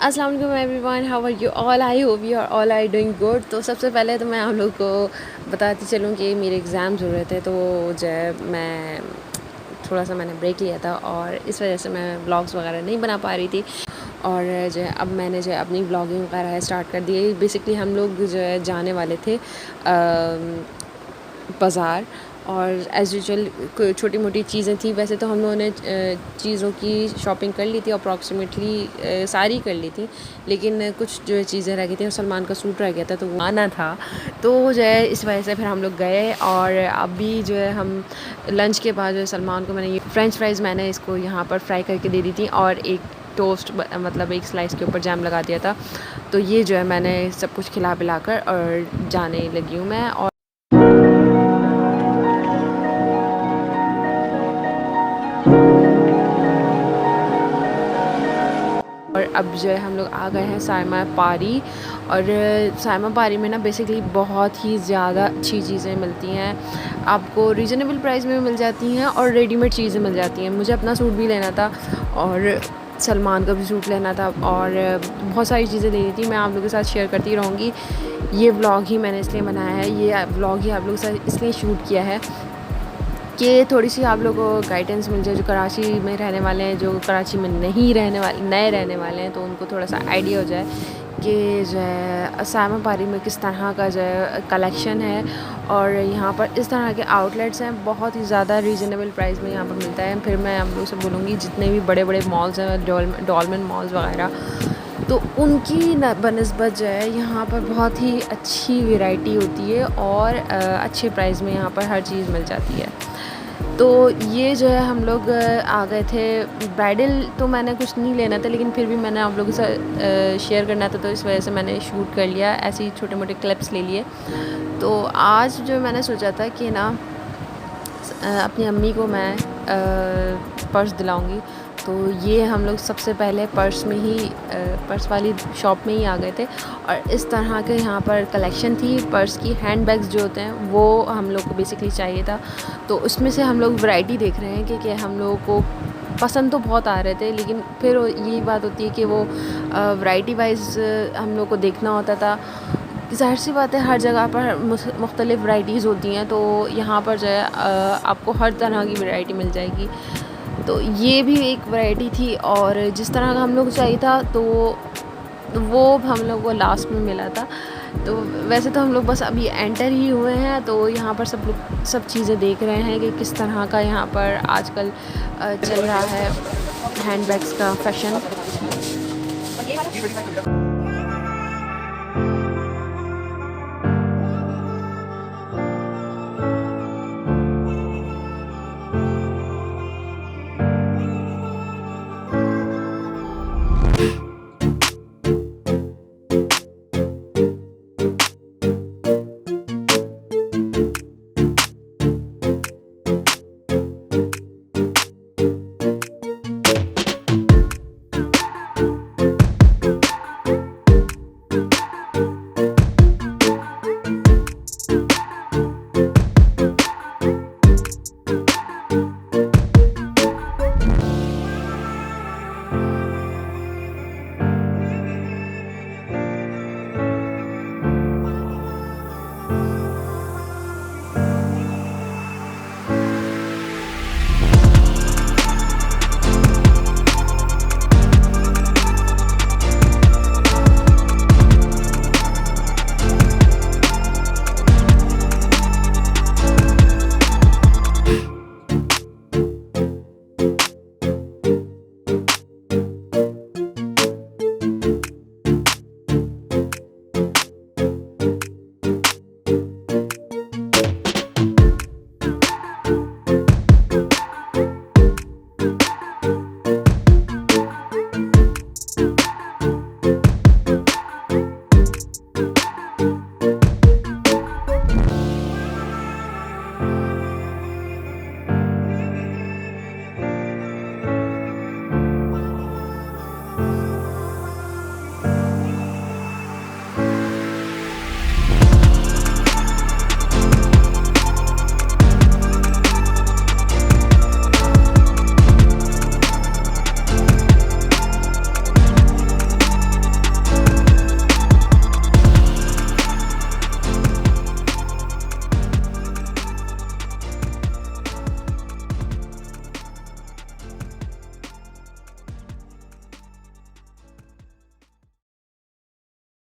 अस्सलाम वालेकुम everyone, how are you all? I hope you are all I doing good. तो सबसे पहले तो मैं आप लोग को बताती चलूँ कि मेरे एग्ज़ाम्स हो रहे थे, तो जो है मैं थोड़ा सा मैंने ब्रेक लिया था और इस वजह से मैं व्लॉग्स वगैरह नहीं बना पा रही थी। और जो है अब मैंने जो है अपनी व्लॉगिंग वगैरह स्टार्ट कर दी है। बेसिकली हम लोग जो है जाने वाले थे बाज़ार, और एज़ यूजुअल छोटी मोटी चीज़ें थी। वैसे तो हम लोगों ने चीज़ों की शॉपिंग कर ली थी, अप्रॉक्सीमेटली सारी कर ली थी, लेकिन कुछ जो है चीज़ें रह गई थी और सलमान का सूट रह गया था तो वो आना था। तो जो है इस वजह से फिर हम लोग गए, और अभी जो है हम लंच के बाद जो है सलमान को मैंने ये फ्रेंच फ्राइज़ मैंने इसको यहाँ पर फ्राई करके दे दी थी, और एक टोस्ट मतलब एक स्लाइस के ऊपर जैम लगा दिया था। तो ये जो है मैंने सब कुछ खिला पिला कर और जाने लगी हूँ मैं। और अब जो है हम लोग आ गए हैं सायमा पारी। और सायमा पारी में ना बेसिकली बहुत ही ज़्यादा अच्छी चीज़ें मिलती हैं, आपको रीज़नेबल प्राइस में मिल जाती हैं और रेडीमेड चीज़ें मिल जाती हैं। मुझे अपना सूट भी लेना था और सलमान का भी सूट लेना था, और बहुत सारी चीज़ें लेनी थी। मैं आप लोगों के साथ शेयर करती रहूँगी। ये व्लॉग ही मैंने इसलिए बनाया है, ये व्लॉग ही आप लोगों के साथ इसलिए शूट किया है कि थोड़ी सी आप लोगों को गाइडेंस मिल जाए, जो कराची में रहने वाले हैं, जो कराची में नहीं रहने वाले, नए रहने वाले हैं, तो उनको थोड़ा सा आइडिया हो जाए कि जो है सायमा पारी में किस तरह का जो है कलेक्शन है। और यहाँ पर इस तरह के आउटलेट्स हैं, बहुत ही ज़्यादा रीज़नेबल प्राइस में यहाँ पर मिलता है। फिर मैं आप लोगों से बोलूँगी जितने भी बड़े बड़े मॉल्स हैं, डॉलमेन मॉल्स वगैरह, तो उनकी बनिस्बत जो है यहाँ पर बहुत ही अच्छी वैरायटी होती है, और अच्छे प्राइस में यहाँ पर हर चीज़ मिल जाती है। तो ये जो है हम लोग आ गए थे। ब्राइडल तो मैंने कुछ नहीं लेना था, लेकिन फिर भी मैंने आप लोगों के साथ शेयर करना था, तो इस वजह से मैंने शूट कर लिया, ऐसे ही छोटे मोटे क्लिप्स ले लिए। तो आज जो मैंने सोचा था कि ना अपनी अम्मी को मैं पर्स दिलाऊंगी, तो ये हम लोग सबसे पहले पर्स में ही पर्स वाली शॉप में ही आ गए थे। और इस तरह के यहाँ पर कलेक्शन थी पर्स की। हैंड बैग्स जो होते हैं वो हम लोग को बेसिकली चाहिए था, तो उसमें से हम लोग वैरायटी देख रहे हैं कि हम लोगों को पसंद तो बहुत आ रहे थे, लेकिन फिर यही बात होती है कि वो वैरायटी वाइज हम लोग को देखना होता था। ज़ाहिर सी बात है हर जगह पर मुख्तलिफ़ वैराइटीज़ होती हैं, तो यहाँ पर जो है आपको हर तरह की वैरायटी मिल जाएगी। तो ये भी एक वैरायटी थी, और जिस तरह का हम लोग को चाहिए था तो वो हम लोग को लास्ट में मिला था। तो वैसे तो हम लोग बस अभी एंटर ही हुए हैं, तो यहाँ पर सब लोग सब चीज़ें देख रहे हैं कि किस तरह का यहाँ पर आजकल चल रहा है हैंडबैग्स का फैशन।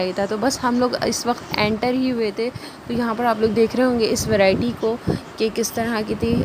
चाहिए था। तो बस हम लोग इस वक्त एंटर ही हुए थे, तो यहाँ पर आप लोग देख रहे होंगे इस वैरायटी को कि किस तरह की थी।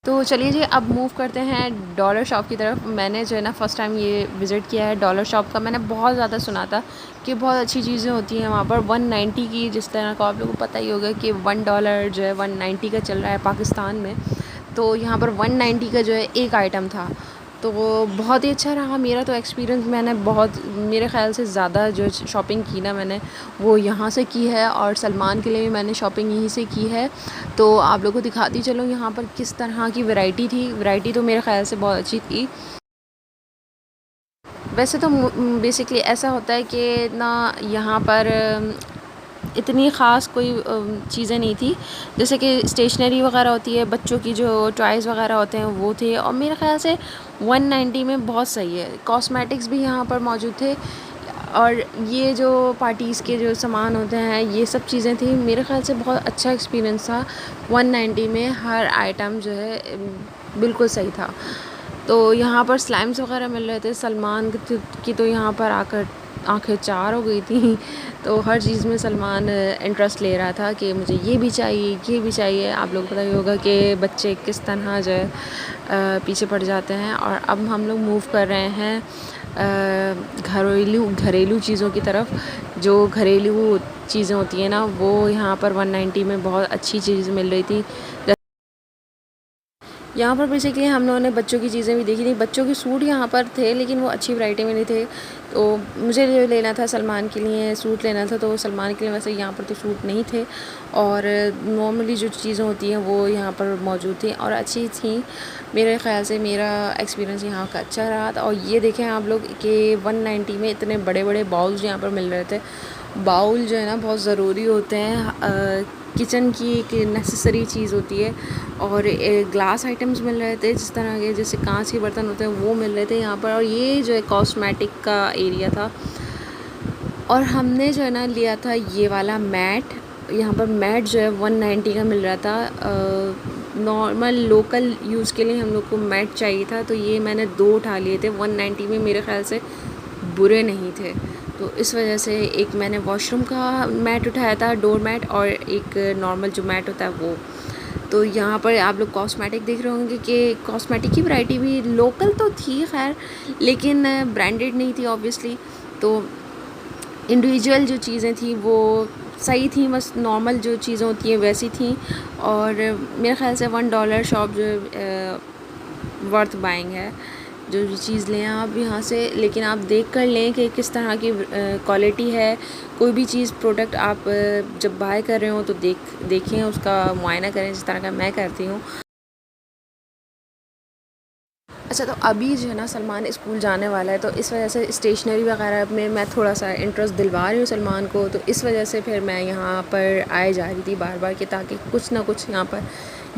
तो चलिए जी, अब मूव करते हैं डॉलर शॉप की तरफ। मैंने जो है ना फ़र्स्ट टाइम ये विज़िट किया है डॉलर शॉप का। मैंने बहुत ज़्यादा सुना था कि बहुत अच्छी चीज़ें होती हैं वहाँ पर। 190 की, जिस तरह का आप लोगों को पता ही होगा कि $1 जो है 190 का चल रहा है पाकिस्तान में। तो यहाँ पर 190 का जो है एक आइटम था, तो वो बहुत ही अच्छा रहा मेरा तो एक्सपीरियंस। मैंने बहुत, मेरे ख़्याल से ज़्यादा जो शॉपिंग की ना मैंने, वो यहाँ से की है, और सलमान के लिए भी मैंने शॉपिंग यहीं से की है। तो आप लोगों को दिखाती चलो यहाँ पर किस तरह की वैरायटी थी। वैरायटी तो मेरे ख़्याल से बहुत अच्छी थी। वैसे तो बेसिकली ऐसा होता है कि ना यहाँ पर इतनी ख़ास कोई चीज़ें नहीं थी। जैसे कि स्टेशनरी वगैरह होती है, बच्चों की जो टॉयज़ वगैरह होते हैं वो थे, और मेरे ख़्याल से 190 में बहुत सही है। कॉस्मेटिक्स भी यहाँ पर मौजूद थे, और ये जो पार्टीज़ के जो सामान होते हैं ये सब चीज़ें थी। मेरे ख़्याल से बहुत अच्छा एक्सपीरियंस था। 190 में हर आइटम जो है बिल्कुल सही था। तो यहाँ पर स्लाइम्स वगैरह मिल रहे थे। सलमान की तो यहाँ पर आकर आंखें चार हो गई थी। तो हर चीज़ में सलमान इंटरेस्ट ले रहा था कि मुझे ये भी चाहिए, ये भी चाहिए। आप लोग को पता ही होगा कि बच्चे किस तरह जो है पीछे पड़ जाते हैं। और अब हम लोग मूव कर रहे हैं घरेलू चीज़ों की तरफ। जो घरेलू चीज़ें होती हैं ना, वो यहाँ पर 190 में बहुत अच्छी चीज़ मिल रही थी। यहाँ पर बेसिकली हम लोगों ने बच्चों की चीज़ें भी देखी थी। बच्चों के सूट यहाँ पर थे, लेकिन वो अच्छी वैरायटी में नहीं थे। तो मुझे जो लेना था, सलमान के लिए सूट लेना था, तो सलमान के लिए वैसे यहाँ पर तो सूट नहीं थे। और नॉर्मली जो चीज़ें होती हैं वो यहाँ पर मौजूद थी और अच्छी थी। मेरे ख़्याल से मेरा एक्सपीरियंस यहाँ का अच्छा रहा था। और ये देखें आप लोग कि 190 में इतने बड़े बड़े बाउल्स यहाँ पर मिल रहे थे। बाउल जो है ना बहुत ज़रूरी होते हैं, किचन की एक नेसेसरी चीज़ होती है। और ग्लास आइटम्स मिल रहे थे, जिस तरह के जैसे कांच के बर्तन होते हैं वो मिल रहे थे यहाँ पर। और ये जो है कॉस्मेटिक का एरिया था। और हमने जो है ना लिया था ये वाला मैट। यहाँ पर मैट जो है 190 का मिल रहा था। नॉर्मल लोकल यूज़ के लिए हम लोग को मैट चाहिए था, तो ये मैंने 2 उठा लिए थे। 190 में मेरे ख़्याल से बुरे नहीं थे, तो इस वजह से एक मैंने वॉशरूम का मैट उठाया था, डोर मैट, और एक नॉर्मल जो मैट होता है वो। तो यहाँ पर आप लोग कॉस्मेटिक देख रहे होंगे कि कॉस्मेटिक की वैरायटी भी लोकल तो थी खैर, लेकिन ब्रांडेड नहीं थी ऑब्वियसली। तो इंडिविजुअल जो चीज़ें थी वो सही थी, बस नॉर्मल जो चीज़ें होती हैं वैसी थी। और मेरे ख़्याल से $1 शॉप जो वर्थ बाइंग है। जो भी चीज़ लें आप यहाँ से, लेकिन आप देख कर लें कि किस तरह की क्वालिटी है। कोई भी चीज़ प्रोडक्ट आप जब बाय कर रहे हो तो देखें, उसका मुआयना करें, जिस तरह का मैं करती हूँ। अच्छा, तो अभी जो है ना सलमान स्कूल जाने वाला है, तो इस वजह से स्टेशनरी वगैरह में मैं थोड़ा सा इंटरेस्ट दिलवा रही हूँ सलमान को। तो इस वजह से फिर मैं यहाँ पर आए जा रही थी बार बार कि ताकि कुछ ना कुछ यहाँ पर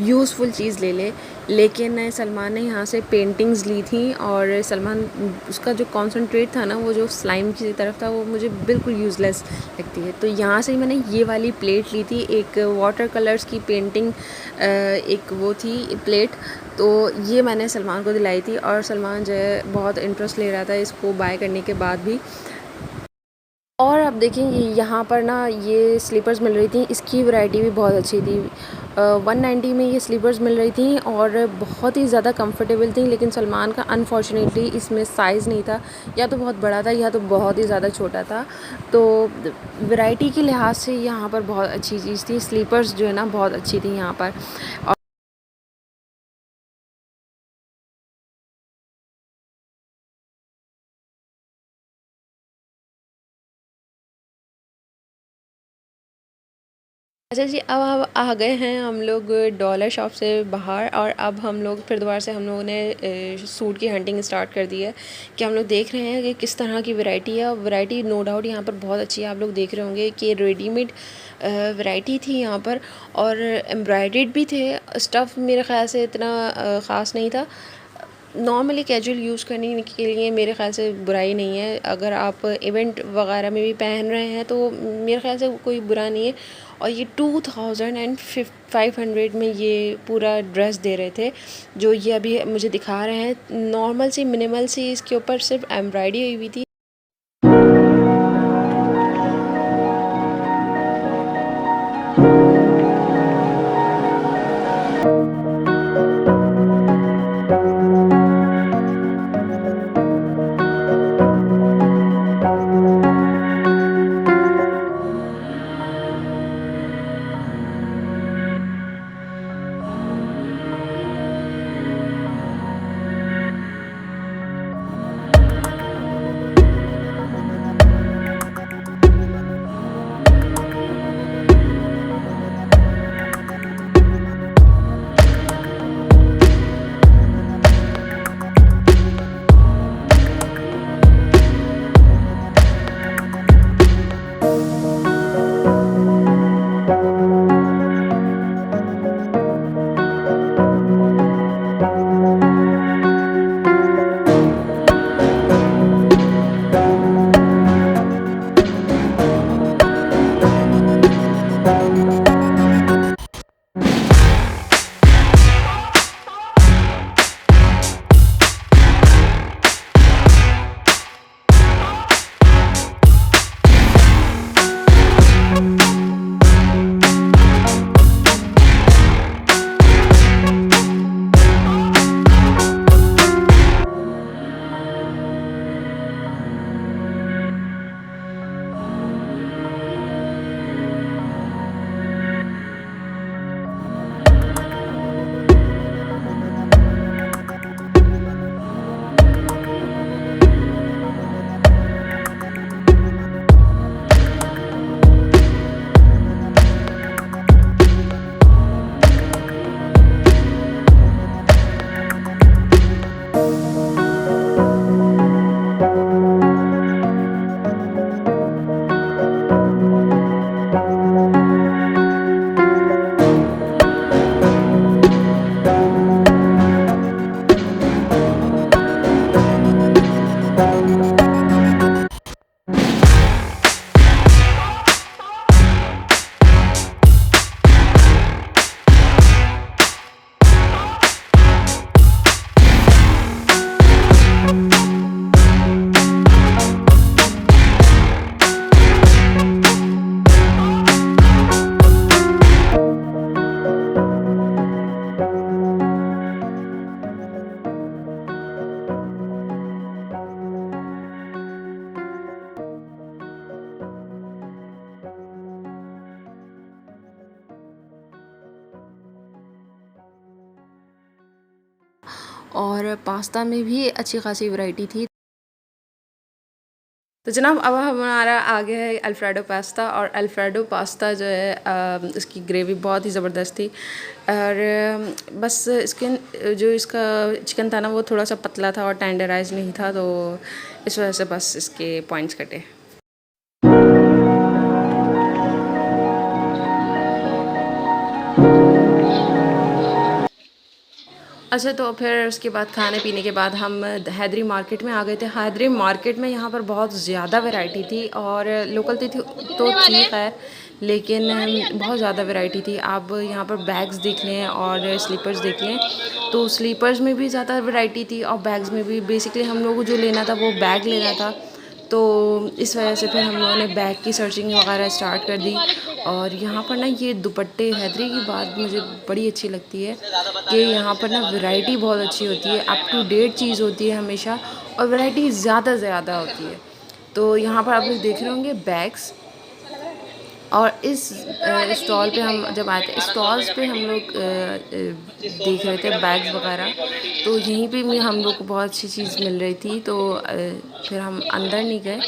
यूज़फुल चीज़ ले ले। लेकिन सलमान ने यहाँ से पेंटिंग्स ली थी, और सलमान उसका जो कॉन्सनट्रेट था ना, वो जो स्लाइम की तरफ था, वो मुझे बिल्कुल यूज़लेस लगती है। तो यहाँ से ही मैंने ये वाली प्लेट ली थी। एक वाटर कलर्स की पेंटिंग, एक वो थी प्लेट। तो ये मैंने सलमान को दिलाई थी, और सलमान जो है बहुत इंटरेस्ट ले रहा था इसको बाय करने के बाद भी। और आप देखेंगे यहाँ पर ना ये स्लीपर्स मिल रही थी, इसकी वैरायटी भी बहुत अच्छी थी। 190 में ये स्लीपर्स मिल रही थी और बहुत ही ज़्यादा कंफर्टेबल थी। लेकिन सलमान का अनफॉर्चुनेटली इसमें साइज़ नहीं था, या तो बहुत बड़ा था या तो बहुत ही ज़्यादा छोटा था। तो वैरायटी के लिहाज से यहाँ पर बहुत अच्छी चीज़ थी। स्लीपर्स जो है ना बहुत अच्छी थी यहाँ पर। अच्छा जी, अब आ गए हैं हम लोग डॉलर शॉप से बाहर, और अब हम लोग फिर दोबारा से हम लोगों ने सूट की हंटिंग स्टार्ट कर दी है। कि हम लोग देख रहे हैं कि किस तरह की वैरायटी है। वैरायटी नो डाउट यहाँ पर बहुत अच्छी है। आप लोग देख रहे होंगे कि रेडीमेड वैरायटी थी यहाँ पर, और एम्ब्रॉयडर्ड भी थे। स्टफ़ मेरे ख़्याल से इतना ख़ास नहीं था। नॉर्मली कैजुअल यूज़ करने के लिए मेरे ख़्याल से बुराई नहीं है। अगर आप इवेंट वगैरह में भी पहन रहे हैं तो मेरे ख़्याल से कोई बुरा नहीं है। और ये 2500 में ये पूरा ड्रेस दे रहे थे, जो ये अभी मुझे दिखा रहे हैं। नॉर्मल सी, मिनिमल सी इसके ऊपर सिर्फ एम्ब्रॉयडरी हुई थी। और पास्ता में भी अच्छी खासी वैरायटी थी। तो जनाब अब हमारा आ गया है अल्फ्रेडो पास्ता, और अल्फ्रेडो पास्ता जो है इसकी ग्रेवी बहुत ही ज़बरदस्त थी। और बस जो इसका चिकन था ना वो थोड़ा सा पतला था और टेंडराइज नहीं था, तो इस वजह से बस इसके पॉइंट्स कटे। अच्छा, तो फिर उसके बाद खाने पीने के बाद हम हैदरी मार्केट में आ गए थे। हैदरी मार्केट में यहाँ पर बहुत ज़्यादा वैरायटी थी, और लोकल तो थी खैर, लेकिन बहुत ज़्यादा वैरायटी थी। आप यहाँ पर बैग्स देख लें और स्लीपर्स देख लें, तो स्लीपर्स में भी ज़्यादा वैरायटी थी और बैग्स में भी। बेसिकली हम लोगों को जो लेना था वो बैग लेना था, तो इस वजह से फिर हम लोगों ने बैग की सर्चिंग वगैरह स्टार्ट कर दी। और यहाँ पर ना ये दुपट्टे, हैदरी की बात मुझे बड़ी अच्छी लगती है कि यहाँ पर ना वैरायटी बहुत अच्छी होती है, अप टू डेट चीज़ होती है हमेशा, और वैरायटी ज़्यादा ज़्यादा होती है। तो यहाँ पर आप लोग देख रहे होंगे बैग्स, और इस स्टॉल पे हम जब आए थे, स्टॉल्स पे हम लोग देख रहे थे बैग्स वगैरह, तो यहीं पे भी हम लोग को बहुत अच्छी चीज़ मिल रही थी। तो फिर हम अंदर नहीं गए,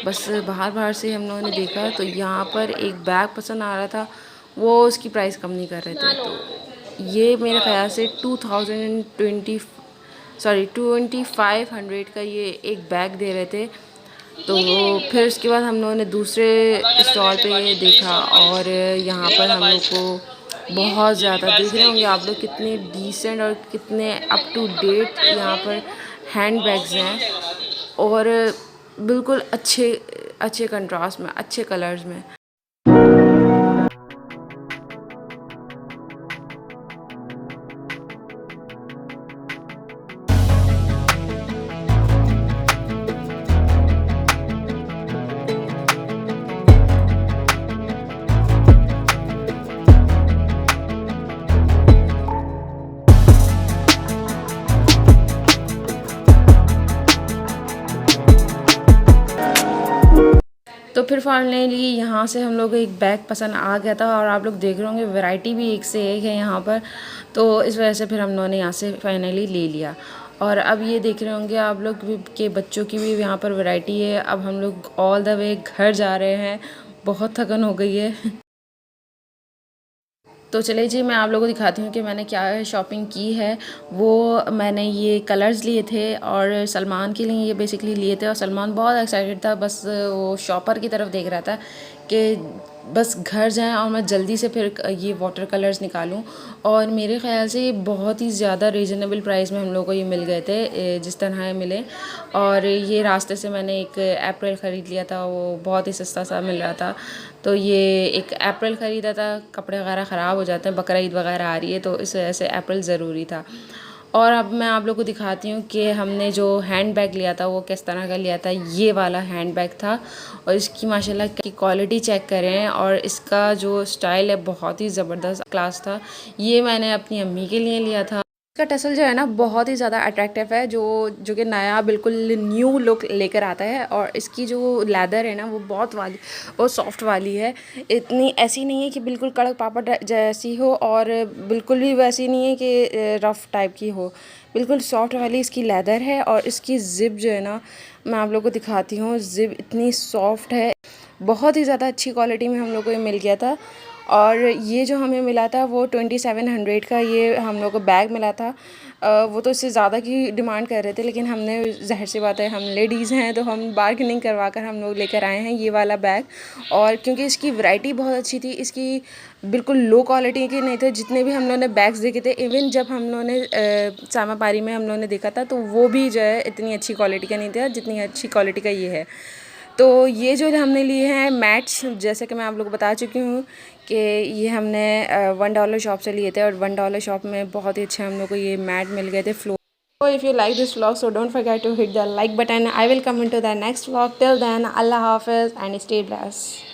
बस बाहर बाहर से हम लोगों ने देखा, तो यहाँ पर एक बैग पसंद आ रहा था, वो उसकी प्राइस कम नहीं कर रहे थे। तो ये मेरे ख्याल से 2500 का ये एक बैग दे रहे थे। तो फिर उसके बाद हम लोगों ने दूसरे स्टॉल पे देखा, और यहाँ पर हम लोग को बहुत ज़्यादा देख रहे होंगे आप लोग कितने डिसेंट और कितने अप टू डेट यहाँ पर हैंड बैग्स हैं, और बिल्कुल अच्छे अच्छे कंट्रास्ट में, अच्छे कलर्स में। तो फिर फाइनली यहाँ से हम लोग को एक बैग पसंद आ गया था, और आप लोग देख रहे होंगे वैरायटी भी एक से एक है यहाँ पर, तो इस वजह से फिर हम लोगों ने यहाँ से फाइनली ले लिया। और अब ये देख रहे होंगे आप लोग के बच्चों की भी यहाँ पर वैरायटी है। अब हम लोग ऑल द वे घर जा रहे हैं, बहुत थकन हो गई है। तो चलिए जी, मैं आप लोगों को दिखाती हूँ कि मैंने क्या शॉपिंग की है। वो मैंने ये कलर्स लिए थे, और सलमान के लिए ये बेसिकली लिए थे, और सलमान बहुत एक्साइटेड था, बस वो शॉपर की तरफ देख रहा था कि बस घर जाएं और मैं जल्दी से फिर ये वाटर कलर्स निकालूं। और मेरे ख़्याल से ये बहुत ही ज़्यादा रीज़नेबल प्राइस में हम लोगों को ये मिल गए थे, जिस तरह मिले। और ये रास्ते से मैंने एक अप्रैल ख़रीद लिया था, वो बहुत ही सस्ता सा मिल रहा था, तो ये एक अप्रैल ख़रीदा था। कपड़े वगैरह ख़राब हो जाते हैं, बकरा ईद वगैरह आ रही है, तो इस वजह से अप्रैल ज़रूरी था। और अब मैं आप लोगों को दिखाती हूँ कि हमने जो हैंड बैग लिया था वो किस तरह का लिया था। ये वाला हैंड बैग था, और इसकी माशाल्लाह की क्वालिटी चेक करें, और इसका जो स्टाइल है बहुत ही ज़बरदस्त क्लास था। ये मैंने अपनी अम्मी के लिए लिया था। इसका टसल जो है ना बहुत ही ज़्यादा अट्रैक्टिव है, जो कि नया बिल्कुल न्यू लुक लेकर आता है। और इसकी जो लेदर है ना वो बहुत सॉफ्ट वाली है, इतनी ऐसी नहीं है कि बिल्कुल कड़क पापड़ जैसी हो, और बिल्कुल भी वैसी नहीं है कि रफ़ टाइप की हो। बिल्कुल सॉफ्ट वाली इसकी लेदर है, और इसकी ज़िप जो है ना मैं आप लोगों को दिखाती हूँ। ज़िप इतनी सॉफ्ट है, बहुत ही ज़्यादा अच्छी क्वालिटी में हम लोग को ये मिल गया था। और ये जो हमें मिला था वो 2700 का ये हम लोग को बैग मिला था। वो तो इससे ज़्यादा की डिमांड कर रहे थे, लेकिन हमने, ज़ाहिर सी बात है हम लेडीज़ हैं, तो हम बार्गेनिंग करवा कर हम लोग लेकर आए हैं ये वाला बैग। और क्योंकि इसकी वैरायटी बहुत अच्छी थी, इसकी बिल्कुल लो क्वालिटी के नहीं थे जितने भी हम लोगों ने बैग्स देखे थे। इवन जब हम लोगों ने सामा पारी में हम लोगों ने देखा था, तो वो भी जो है इतनी अच्छी क्वालिटी का नहीं था जितनी अच्छी क्वालिटी का ये है। तो ये जो हमने लिए हैं मैट्स, जैसे कि मैं आप लोगों को बता चुकी हूँ कि ये हमने $1 शॉप से लिए थे, और $1 शॉप में बहुत ही अच्छे हम लोग को ये मैट मिल गए थे floor. So if you like this vlog, so don't forget to hit the like button. I will come into the next vlog. Till then, Allah Hafiz and stay blessed.